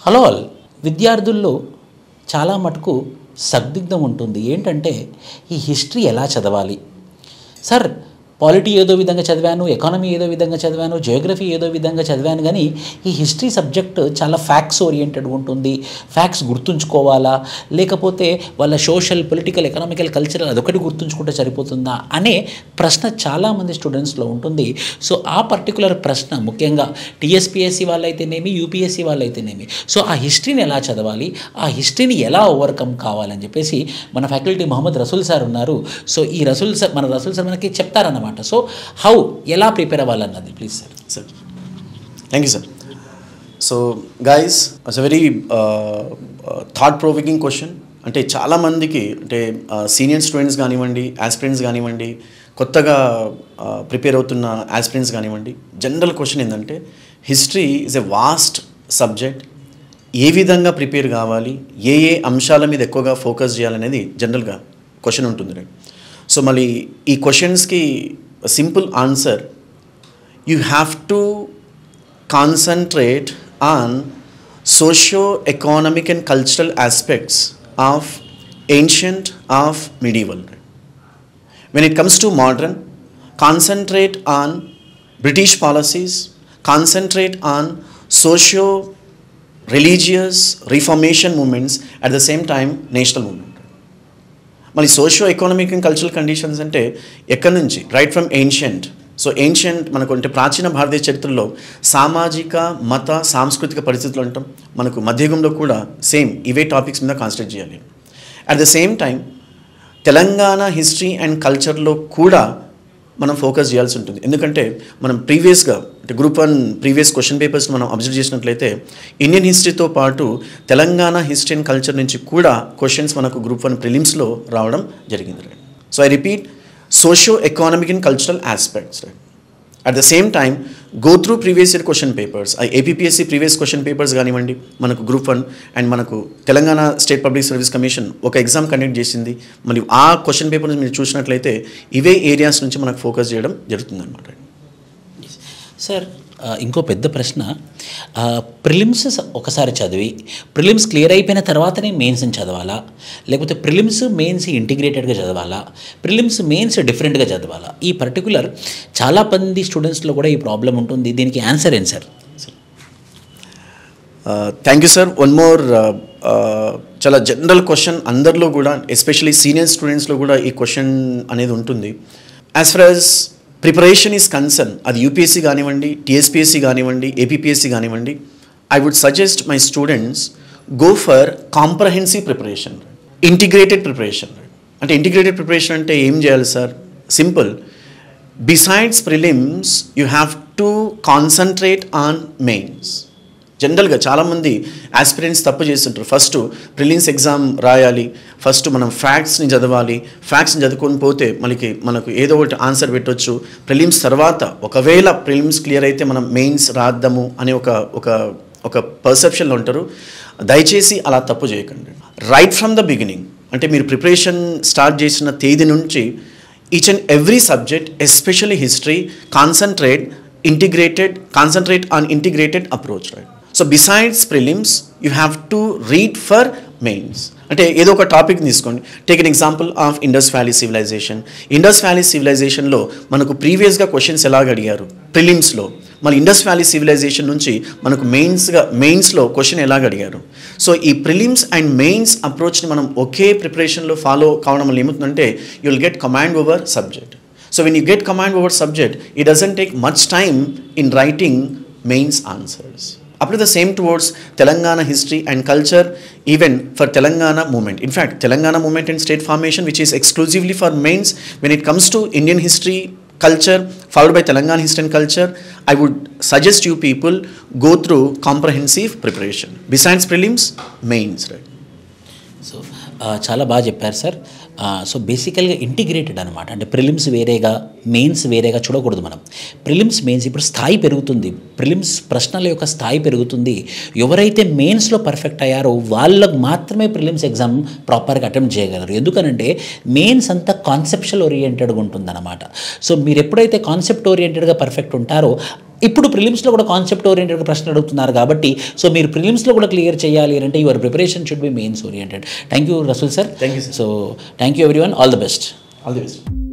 Hello all విద్యార్థుల్లో చాలా మటుకు సందిగ్ధం ఉంటుంది. ఏంటంటే ఈ హిస్టరీ ఎలా చదవాలి సార్? పాలిటీ ఏదో విధంగా చదివాను, ఎకానమీ ఏదో విధంగా చదివాను, జియోగ్రఫీ ఏదో విధంగా చదివాను, కానీ ఈ హిస్టరీ సబ్జెక్ట్ చాలా ఫ్యాక్ట్స్ ఓరియంటెడ్ ఉంటుంది. ఫ్యాక్ట్స్ గుర్తుంచుకోవాలా, లేకపోతే వాళ్ళ సోషల్, పొలిటికల్, ఎకనామికల్, కల్చరల్ అదొకటి గుర్తుంచుకుంటే సరిపోతుందా అనే ప్రశ్న చాలామంది స్టూడెంట్స్లో ఉంటుంది. సో ఆ పర్టికులర్ ప్రశ్న ముఖ్యంగా టీఎస్పీఎస్సీ వాళ్ళైతేనేమి, యూపీఎస్సీ వాళ్ళైతేనేమి, సో ఆ హిస్టరీని ఎలా చదవాలి, ఆ హిస్టరీని ఎలా ఓవర్కమ్ కావాలని చెప్పేసి మన ఫ్యాకల్టీ మొహమ్మద్ రసూల్ సార్ ఉన్నారు. సో ఈ రసూల్ సార్ మనకి చెప్తారన్నమాట. సో హౌ ఎలా ప్రిపేర్ అవ్వాలన్నది please sir. Thank you sir. So guys, it's a very thought provoking question. అంటే చాలామందికి, అంటే సీనియర్ స్టూడెంట్స్ కానివ్వండి, ఆస్పిరెంట్స్ కానివ్వండి, కొత్తగా ప్రిపేర్ అవుతున్న ఆస్పిరెంట్స్ కానివ్వండి, జనరల్ క్వశ్చన్ ఏంటంటే history is a vast subject. ఏ విధంగా ప్రిపేర్ కావాలి, ఏ అంశాల మీద ఎక్కువగా ఫోకస్ చేయాలనేది జనరల్గా క్వశ్చన్ ఉంటుంది రైట్. సో మళ్ళీ ఈ క్వశ్చన్స్కి simple answer, you have to concentrate on socio economic and cultural aspects of ancient, of medieval. When it comes to modern, concentrate on British policies, concentrate on socio-religious reformation movements, at the same time national movement. మళ్ళీ socio economic and cultural conditions అంటే ఎక్కడి నుంచి, right from ancient. So ancient మనకు అంటే ప్రాచీన భారతదేశ చరిత్రలో సామాజిక, మత, సాంస్కృతిక పరిస్థితులు అంటాం. మనకు మధ్యయుగంలో కూడా సేమ్ ఇవే టాపిక్స్ మీద కాన్సన్ట్రేట్ చేయాలి. At the same time Telangana history and కల్చర్లో కూడా మనం ఫోకస్ చేయాల్సి ఉంటుంది. ఎందుకంటే మనం ప్రీవియస్గా అంటే గ్రూప్ 1 ప్రీవియస్ క్వశ్చన్ పేపర్స్ మనం అబ్జర్వ్ చేసినట్లయితే ఇండియన్ హిస్టరీతో పాటు తెలంగాణ హిస్టరీ అండ్ కల్చర్ నుంచి కూడా క్వశ్చన్స్ మనకు గ్రూప్ 1 ప్రిలిమ్స్లో రావడం జరిగింది. So I repeat, socio economic and cultural aspects. At the same time go through previous year question papers, APPSC previous question papers కానివ్వండి, మనకు గ్రూప్ 1 అండ్ మనకు Telangana state public service commission ఒక exam conduct చేసింది. మరియు ఆ question papers మీరు చూసినట్లయితే ఇవే ఏరియాస్ నుంచి మనకు ఫోకస్ చేయడం జరుగుతుంది అనమాట. సార్ ఇంకో పెద్ద ప్రశ్న, ప్రిలిమ్స్ ఒకసారి చదివి ప్రిలిమ్స్ క్లియర్ అయిపోయిన తర్వాతనే మెయిన్స్ని చదవాలా, లేకపోతే ప్రిలిమ్స్ మెయిన్స్ ఇంటిగ్రేటెడ్గా చదవాలా, ప్రిలిమ్స్ మెయిన్స్ డిఫరెంట్గా చదవాలా? ఈ పర్టికులర్ చాలా మంది స్టూడెంట్స్లో కూడా ఈ ప్రాబ్లం ఉంటుంది. దీనికి ఆన్సర్ ఏంటి sir? Thank you sir. One more చాలా జనరల్ క్వశ్చన్ అందరిలో కూడా, ఎస్పెషలీ సీనియర్ స్టూడెంట్స్లో కూడా ఈ క్వశ్చన్ అనేది ఉంటుంది. As far as preparation is concern, అది యూపీఎస్సీ కానివ్వండి, టీఎస్పీఎస్సీ కానివ్వండి, ఏపీపీఎస్సీ కానివ్వండి, I would suggest my students go for comprehensive preparation, integrated preparation. అంటే ఇంటిగ్రేటెడ్ ప్రిపరేషన్ అంటే ఏం చేయాలి sir? Simple. Besides prelims you have to concentrate on mains. జనరల్గా చాలామంది ఆస్పిరెంట్స్ తప్పు చేస్తుంటారు. ఫస్ట్ ప్రిలిమ్స్ ఎగ్జామ్ రాయాలి, ఫస్ట్ మనం ఫ్యాక్ట్స్ని చదవాలి, ఫ్యాక్ట్స్ని చదువుకొని పోతే మనకు ఏదో ఒకటి ఆన్సర్ పెట్టవచ్చు. ప్రిలిమ్స్ తర్వాత ఒకవేళ ప్రిలిమ్స్ క్లియర్ అయితే మనం మెయిన్స్ రాద్దాము అనే ఒక పర్సెప్షన్లో ఉంటారు. దయచేసి అలా తప్పు చేయకండి. రైట్ ఫ్రమ్ ద బిగినింగ్, అంటే మీరు ప్రిపరేషన్ స్టార్ట్ చేసిన తేదీ నుంచి each and every subject, especially history, concentrate on integrated approach, right? So besides prelims, you have to read for mains. అంటే ఏదో ఒక టాపిక్ తీసుకోండి. Take an example of Indus Valley civilisation. Indus Valley సివిలైజేషన్లో మనకు ప్రీవియస్గా క్వశ్చన్స్ ఎలాగ అడిగారు ప్రిలిమ్స్లో, మళ్ళీ ఇండస్ వ్యాలీ సివిలైజేషన్ నుంచి మనకు మెయిన్స్లో క్వశ్చన్ ఎలాగ అడిగారు. సో ఈ ప్రిలిమ్స్ అండ్ మెయిన్స్ అప్రోచ్ని మనం ఒకే ప్రిపరేషన్లో ఫాలో కావడం వల్ల ఏమవుతుందంటే you will get command over subject. So when you get command over subject, it doesn't take much time in writing mains answers. Apply the same towards Telangana history and culture, even for Telangana movement. In fact, Telangana movement and state formation, which is exclusively for mains, when it comes to Indian history, culture, followed by Telangana history and culture, I would suggest you people go through comprehensive preparation. Besides prelims, mains, right? So చాలా బాగా చెప్పారు sir. So బేసికల్గా integrated అనమాట. అంటే prelims వేరేగా, mains వేరేగా చూడకూడదు మనం. ప్రిలిమ్స్, మెయిన్స్ ఇప్పుడు స్థాయి పెరుగుతుంది, ప్రిలిమ్స్ ప్రశ్నల యొక్క స్థాయి పెరుగుతుంది. ఎవరైతే మెయిన్స్లో పర్ఫెక్ట్ అయ్యారో వాళ్ళకు మాత్రమే ప్రిలిమ్స్ ఎగ్జామ్ ప్రాపర్గా అటెంప్ట్ చేయగలరు. ఎందుకనంటే మెయిన్స్ అంతా కాన్సెప్షువల్ ఓరియంటెడ్గా ఉంటుందన్నమాట. సో మీరు ఎప్పుడైతే కాన్సెప్ట్ ఓరియంటెడ్గా పర్ఫెక్ట్ ఉంటారో ఇప్పుడు ప్రిలిమ్స్లో కూడా కాన్సెప్ట్ ఓరియంటెడ్ ప్రశ్నలు అడుగుతున్నారు కాబట్టి సో మీరు ప్రిలిమ్స్లో కూడా క్లియర్ చేయాలి అంటే your preparation should be mains oriented. Thank you Rasool sir. Thank you, sir. So thank you everyone. All the best. All the best.